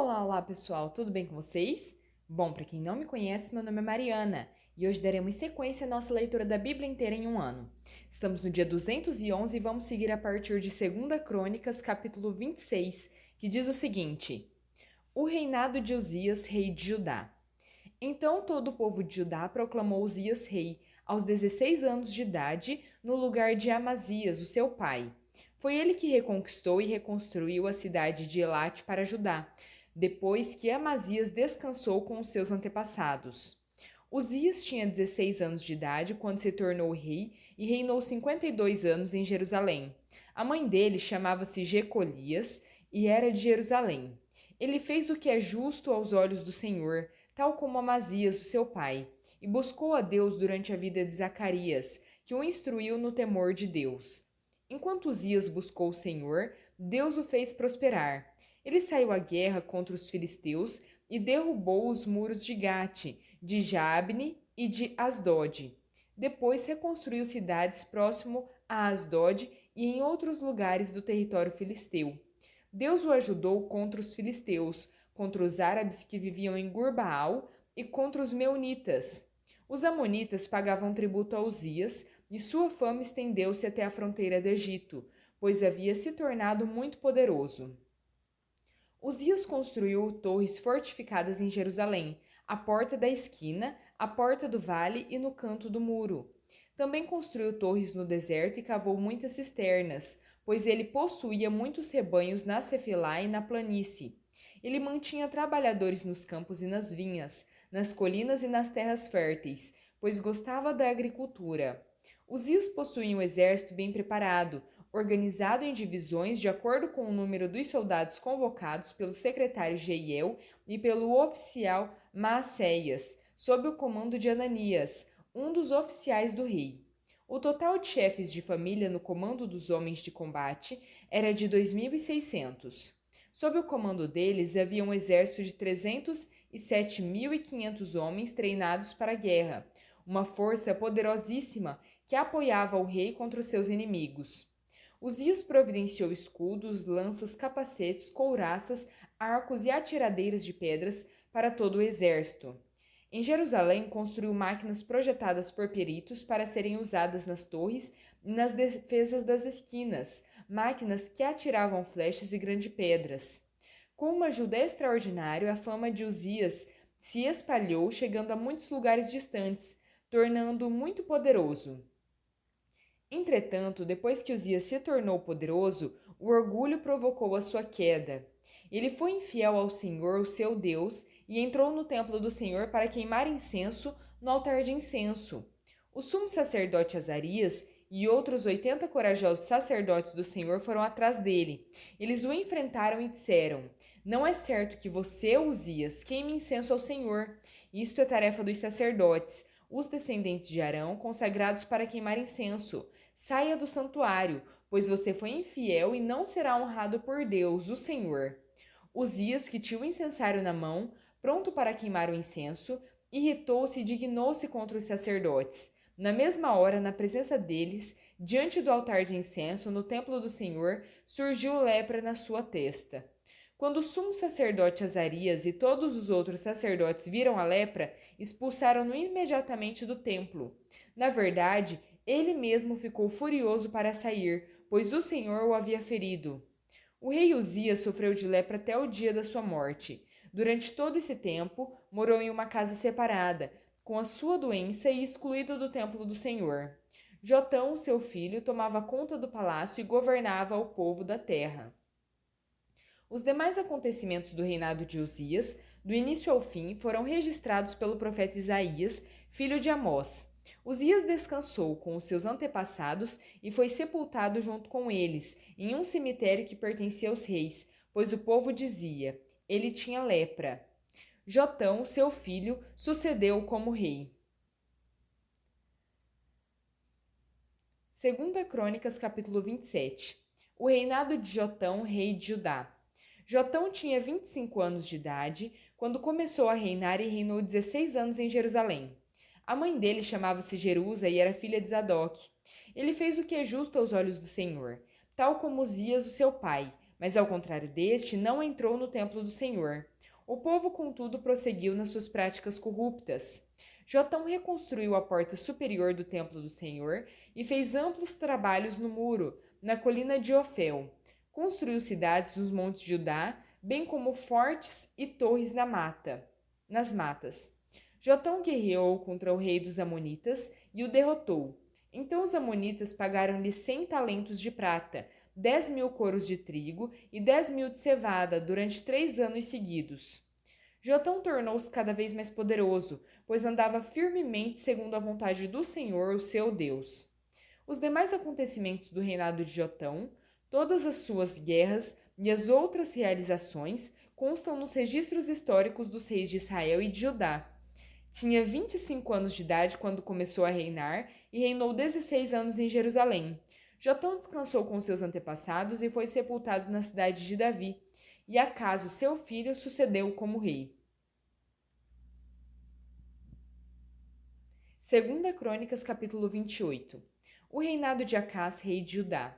Olá, pessoal, tudo bem com vocês? Bom, para quem não me conhece, meu nome é Mariana e hoje daremos sequência à nossa leitura da Bíblia inteira em um ano. Estamos no dia 211 e vamos seguir a partir de 2 Crônicas, capítulo 26, que diz o seguinte: O reinado de Uzias, rei de Judá. Então todo o povo de Judá proclamou Uzias rei, aos 16 anos de idade, no lugar de Amazias, o seu pai. Foi ele que reconquistou e reconstruiu a cidade de Elate para Judá, depois que Amazias descansou com os seus antepassados. Uzias tinha 16 anos de idade quando se tornou rei e reinou 52 anos em Jerusalém. A mãe dele chamava-se Jecolias e era de Jerusalém. Ele fez o que é justo aos olhos do Senhor, tal como Amazias, o seu pai, e buscou a Deus durante a vida de Zacarias, que o instruiu no temor de Deus. Enquanto Uzias buscou o Senhor, Deus o fez prosperar. Ele saiu à guerra contra os filisteus e derrubou os muros de Gate, de Jabne e de Asdod. Depois reconstruiu cidades próximo a Asdod e em outros lugares do território filisteu. Deus o ajudou contra os filisteus, contra os árabes que viviam em Gurbaal e contra os meunitas. Os amonitas pagavam tributo a Uzias e sua fama estendeu-se até a fronteira do Egito, pois havia se tornado muito poderoso. Uzias construiu torres fortificadas em Jerusalém, à porta da esquina, à porta do vale e no canto do muro. Também construiu torres no deserto e cavou muitas cisternas, pois ele possuía muitos rebanhos na Cefilá e na planície. Ele mantinha trabalhadores nos campos e nas vinhas, nas colinas e nas terras férteis, pois gostava da agricultura. Uzias possuía um exército bem preparado, organizado em divisões de acordo com o número dos soldados convocados pelo secretário Jeiel e pelo oficial Maacéias, sob o comando de Ananias, um dos oficiais do rei. O total de chefes de família no comando dos homens de combate era de 2.600. Sob o comando deles havia um exército de 307.500 homens treinados para a guerra, uma força poderosíssima que apoiava o rei contra os seus inimigos. Uzias providenciou escudos, lanças, capacetes, couraças, arcos e atiradeiras de pedras para todo o exército. Em Jerusalém, construiu máquinas projetadas por peritos para serem usadas nas torres e nas defesas das esquinas, máquinas que atiravam flechas e grandes pedras. Com uma ajuda extraordinária, a fama de Uzias se espalhou, chegando a muitos lugares distantes, tornando-o muito poderoso. Entretanto, depois que Uzias se tornou poderoso, o orgulho provocou a sua queda. Ele foi infiel ao Senhor, o seu Deus, e entrou no templo do Senhor para queimar incenso no altar de incenso. O sumo sacerdote Azarias e outros 80 corajosos sacerdotes do Senhor foram atrás dele. Eles o enfrentaram e disseram: Não é certo que você, Uzias, queime incenso ao Senhor. Isto é tarefa dos sacerdotes, os descendentes de Arão, consagrados para queimar incenso. Saia do santuário, pois você foi infiel e não será honrado por Deus, o Senhor. Uzias, que tinha o incensário na mão, pronto para queimar o incenso, irritou-se e dignou-se contra os sacerdotes. Na mesma hora, na presença deles, diante do altar de incenso, no templo do Senhor, surgiu lepra na sua testa. Quando o sumo sacerdote Azarias e todos os outros sacerdotes viram a lepra, expulsaram-no imediatamente do templo. Na verdade, ele mesmo ficou furioso para sair, pois o Senhor o havia ferido. O rei Uzias sofreu de lepra até o dia da sua morte. Durante todo esse tempo, morou em uma casa separada, com a sua doença e excluído do templo do Senhor. Jotão, seu filho, tomava conta do palácio e governava o povo da terra. Os demais acontecimentos do reinado de Uzias, do início ao fim, foram registrados pelo profeta Isaías, filho de Amós. Uzias descansou com os seus antepassados e foi sepultado junto com eles, em um cemitério que pertencia aos reis, pois o povo dizia: ele tinha lepra. Jotão, seu filho, sucedeu como rei. 2 Crônicas, capítulo 27. O reinado de Jotão, rei de Judá. Jotão tinha 25 anos de idade quando começou a reinar e reinou 16 anos em Jerusalém. A mãe dele chamava-se Jerusa e era filha de Zadok. Ele fez o que é justo aos olhos do Senhor, tal como Uzias, o seu pai, mas ao contrário deste, não entrou no templo do Senhor. O povo, contudo, prosseguiu nas suas práticas corruptas. Jotão reconstruiu a porta superior do templo do Senhor e fez amplos trabalhos no muro, na colina de Ofel. Construiu cidades nos montes de Judá, bem como fortes e torres nas matas. Jotão guerreou contra o rei dos Amonitas e o derrotou. Então os Amonitas pagaram-lhe 100 talentos de prata, 10.000 coros de trigo e 10.000 de cevada durante 3 anos seguidos. Jotão tornou-se cada vez mais poderoso, pois andava firmemente segundo a vontade do Senhor, o seu Deus. Os demais acontecimentos do reinado de Jotão, todas as suas guerras e as outras realizações constam nos registros históricos dos reis de Israel e de Judá. Tinha 25 anos de idade quando começou a reinar e reinou 16 anos em Jerusalém. Jotão descansou com seus antepassados e foi sepultado na cidade de Davi, e Acaso, seu filho, sucedeu como rei. 2 Crônicas, capítulo 28. O reinado de Acaz, rei de Judá.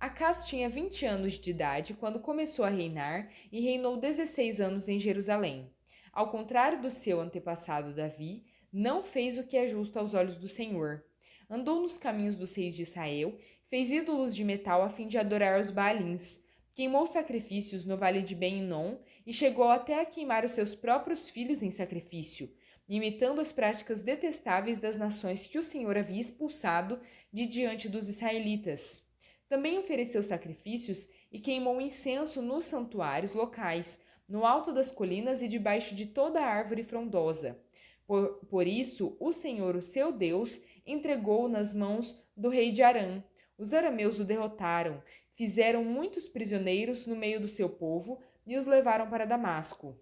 Acaz tinha 20 anos de idade quando começou a reinar e reinou 16 anos em Jerusalém. Ao contrário do seu antepassado Davi, não fez o que é justo aos olhos do Senhor. Andou nos caminhos dos reis de Israel, fez ídolos de metal a fim de adorar os Baalins, queimou sacrifícios no vale de Ben-Hinom e chegou até a queimar os seus próprios filhos em sacrifício, imitando as práticas detestáveis das nações que o Senhor havia expulsado de diante dos israelitas. Também ofereceu sacrifícios e queimou incenso nos santuários locais, no alto das colinas e debaixo de toda árvore frondosa. Por isso, o Senhor, o seu Deus, entregou-o nas mãos do rei de Arã. Os arameus o derrotaram, fizeram muitos prisioneiros no meio do seu povo e os levaram para Damasco.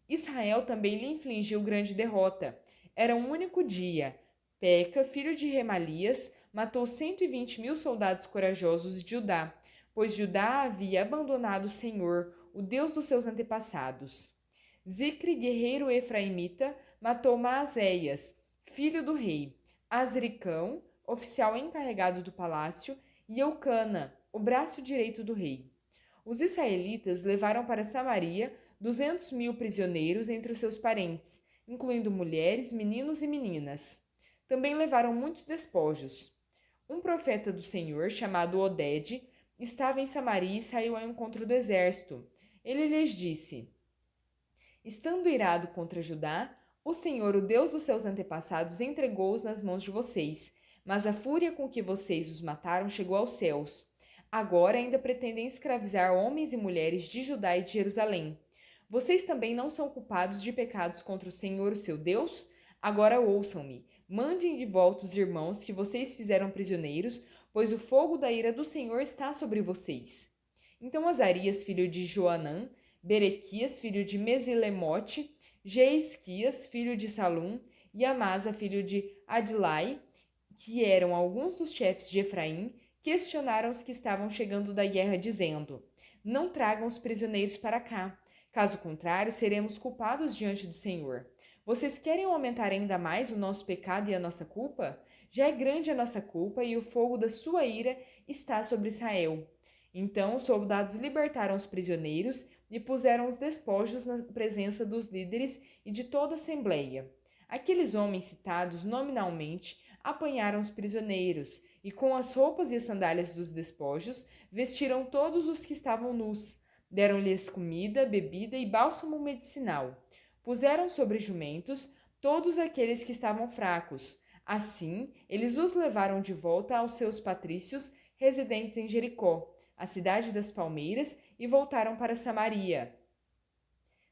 Israel também lhe infligiu grande derrota. Era um único dia. Peca, filho de Remalias, matou 120.000 soldados corajosos de Judá, pois Judá havia abandonado o Senhor, o Deus dos seus antepassados. Zicre, guerreiro efraimita, matou Maazéias, filho do rei, Azricão, oficial encarregado do palácio, e Eucana, o braço direito do rei. Os israelitas levaram para Samaria 200.000 prisioneiros entre os seus parentes, incluindo mulheres, meninos e meninas. Também levaram muitos despojos. Um profeta do Senhor, chamado Oded, estava em Samaria e saiu ao encontro do exército. Ele lhes disse: Estando irado contra Judá, o Senhor, o Deus dos seus antepassados, entregou-os nas mãos de vocês, mas a fúria com que vocês os mataram chegou aos céus. Agora ainda pretendem escravizar homens e mulheres de Judá e de Jerusalém. Vocês também não são culpados de pecados contra o Senhor, o seu Deus? Agora ouçam-me. Mandem de volta os irmãos que vocês fizeram prisioneiros, pois o fogo da ira do Senhor está sobre vocês. Então Azarias, filho de Joanã, Berequias, filho de Mesilemote, Jeisquias, filho de Salum, e Amasa, filho de Adilai, que eram alguns dos chefes de Efraim, questionaram os que estavam chegando da guerra, dizendo: Não tragam os prisioneiros para cá. Caso contrário, seremos culpados diante do Senhor. Vocês querem aumentar ainda mais o nosso pecado e a nossa culpa? Já é grande a nossa culpa e o fogo da sua ira está sobre Israel. Então os soldados libertaram os prisioneiros e puseram os despojos na presença dos líderes e de toda a assembleia. Aqueles homens citados nominalmente apanharam os prisioneiros e, com as roupas e as sandálias dos despojos, vestiram todos os que estavam nus. Deram-lhes comida, bebida e bálsamo medicinal. Puseram sobre jumentos todos aqueles que estavam fracos. Assim, eles os levaram de volta aos seus patrícios residentes em Jericó, a cidade das palmeiras, e voltaram para Samaria.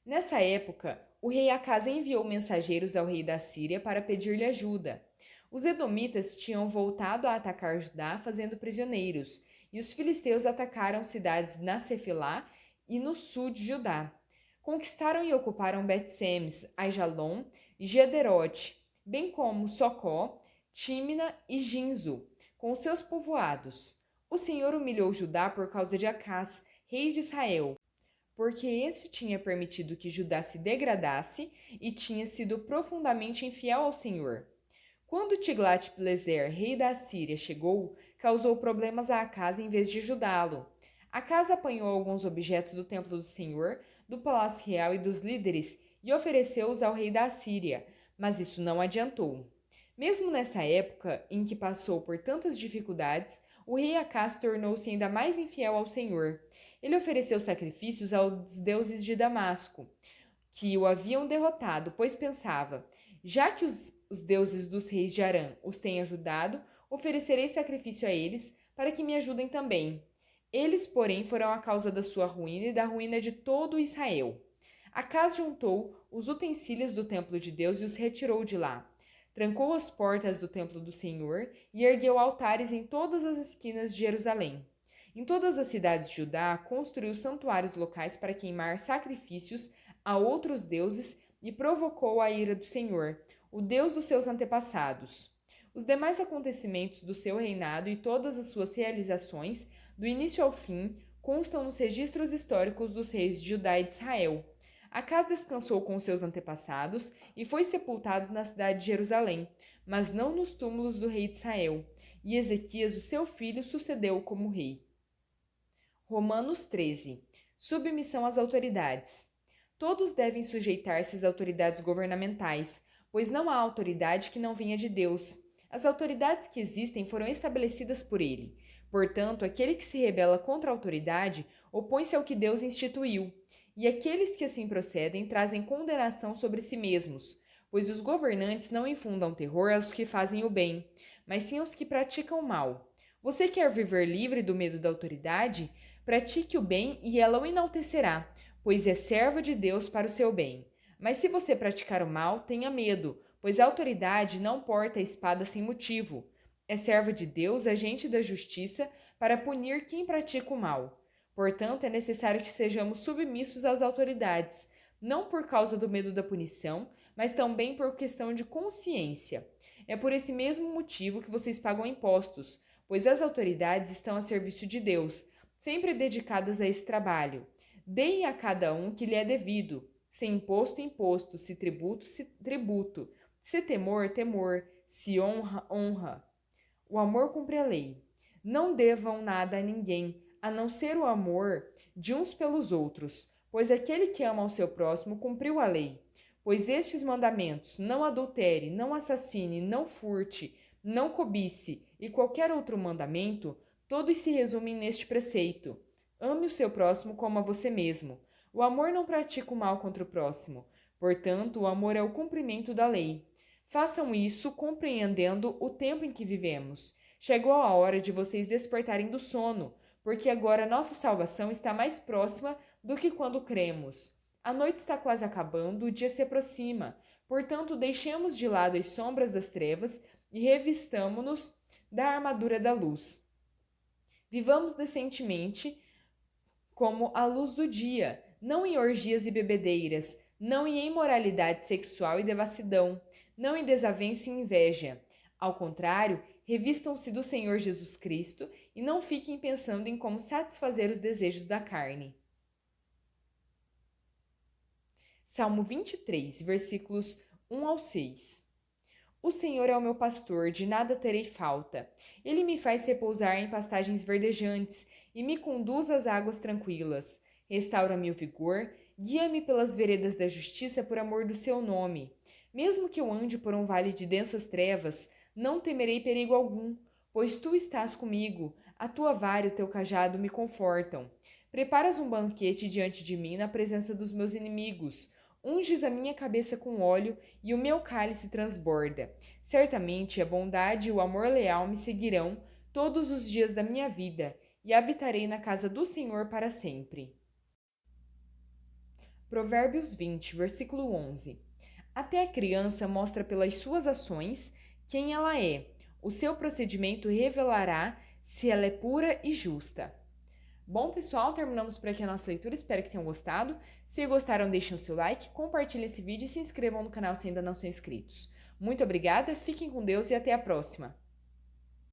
Nessa época, o rei Acaz enviou mensageiros ao rei da Síria para pedir-lhe ajuda. Os edomitas tinham voltado a atacar Judá fazendo prisioneiros, e os filisteus atacaram cidades na Cefilá e no sul de Judá. Conquistaram e ocuparam Bet-Semes, Aijalon e Gederote, bem como Socó, Tímina e Ginzo, com os seus povoados. O Senhor humilhou Judá por causa de Acaz, rei de Israel, porque este tinha permitido que Judá se degradasse e tinha sido profundamente infiel ao Senhor. Quando Tiglat-Pileser, rei da Assíria, chegou, causou problemas a Acaz em vez de ajudá-lo. Acas apanhou alguns objetos do templo do Senhor, do palácio real e dos líderes e ofereceu-os ao rei da Assíria, mas isso não adiantou. Mesmo nessa época, em que passou por tantas dificuldades, o rei Acas tornou-se ainda mais infiel ao Senhor. Ele ofereceu sacrifícios aos deuses de Damasco, que o haviam derrotado, pois pensava: já que os deuses dos reis de Arã os têm ajudado, oferecerei sacrifício a eles, para que me ajudem também. Eles, porém, foram a causa da sua ruína e da ruína de todo Israel. Acas juntou os utensílios do templo de Deus e os retirou de lá. Trancou as portas do templo do Senhor e ergueu altares em todas as esquinas de Jerusalém. Em todas as cidades de Judá, construiu santuários locais para queimar sacrifícios a outros deuses e provocou a ira do Senhor, o Deus dos seus antepassados. Os demais acontecimentos do seu reinado e todas as suas realizações, do início ao fim, constam nos registros históricos dos reis de Judá e de Israel. Acas descansou com seus antepassados e foi sepultado na cidade de Jerusalém, mas não nos túmulos do rei de Israel. E Ezequias, o seu filho, sucedeu-o como rei. Romanos 13. Submissão às autoridades. Todos devem sujeitar-se às autoridades governamentais, pois não há autoridade que não venha de Deus. As autoridades que existem foram estabelecidas por ele. Portanto, aquele que se rebela contra a autoridade opõe-se ao que Deus instituiu. E aqueles que assim procedem trazem condenação sobre si mesmos, pois os governantes não infundam terror aos que fazem o bem, mas sim aos que praticam o mal. Você quer viver livre do medo da autoridade? Pratique o bem e ela o enaltecerá, pois é servo de Deus para o seu bem. Mas se você praticar o mal, tenha medo, pois a autoridade não porta a espada sem motivo. É servo de Deus, agente da justiça, para punir quem pratica o mal. Portanto, é necessário que sejamos submissos às autoridades, não por causa do medo da punição, mas também por questão de consciência. É por esse mesmo motivo que vocês pagam impostos, pois as autoridades estão a serviço de Deus, sempre dedicadas a esse trabalho. Deem a cada um que lhe é devido, se imposto, imposto, se tributo, tributo, se temor, temor, se honra, honra. O amor cumpre a lei. Não devam nada a ninguém, a não ser o amor de uns pelos outros, pois aquele que ama ao seu próximo cumpriu a lei. Pois estes mandamentos, não adultere, não assassine, não furte, não cobice e qualquer outro mandamento, todos se resumem neste preceito: ame o seu próximo como a você mesmo. O amor não pratica o mal contra o próximo. Portanto, o amor é o cumprimento da lei. Façam isso compreendendo o tempo em que vivemos. Chegou a hora de vocês despertarem do sono, porque agora nossa salvação está mais próxima do que quando cremos. A noite está quase acabando, o dia se aproxima. Portanto, deixemos de lado as sombras das trevas e revistamo-nos da armadura da luz. Vivamos decentemente como a luz do dia, não em orgias e bebedeiras, não em imoralidade sexual e devassidão, não em desavença e inveja. Ao contrário, revistam-se do Senhor Jesus Cristo e não fiquem pensando em como satisfazer os desejos da carne. Salmo 23, versículos 1 ao 6. O Senhor é o meu pastor, de nada terei falta. Ele me faz repousar em pastagens verdejantes e me conduz às águas tranquilas. Restaura-me o vigor, guia-me pelas veredas da justiça por amor do seu nome. Mesmo que eu ande por um vale de densas trevas, não temerei perigo algum, pois tu estás comigo. A tua vara e o teu cajado me confortam. Preparas um banquete diante de mim na presença dos meus inimigos. Unges a minha cabeça com óleo e o meu cálice transborda. Certamente a bondade e o amor leal me seguirão todos os dias da minha vida, e habitarei na casa do Senhor para sempre. Provérbios 20, versículo 11. Até a criança mostra pelas suas ações quem ela é. O seu procedimento revelará se ela é pura e justa. Bom, pessoal, terminamos por aqui a nossa leitura. Espero que tenham gostado. Se gostaram, deixem o seu like, compartilhem esse vídeo e se inscrevam no canal se ainda não são inscritos. Muito obrigada, fiquem com Deus e até a próxima!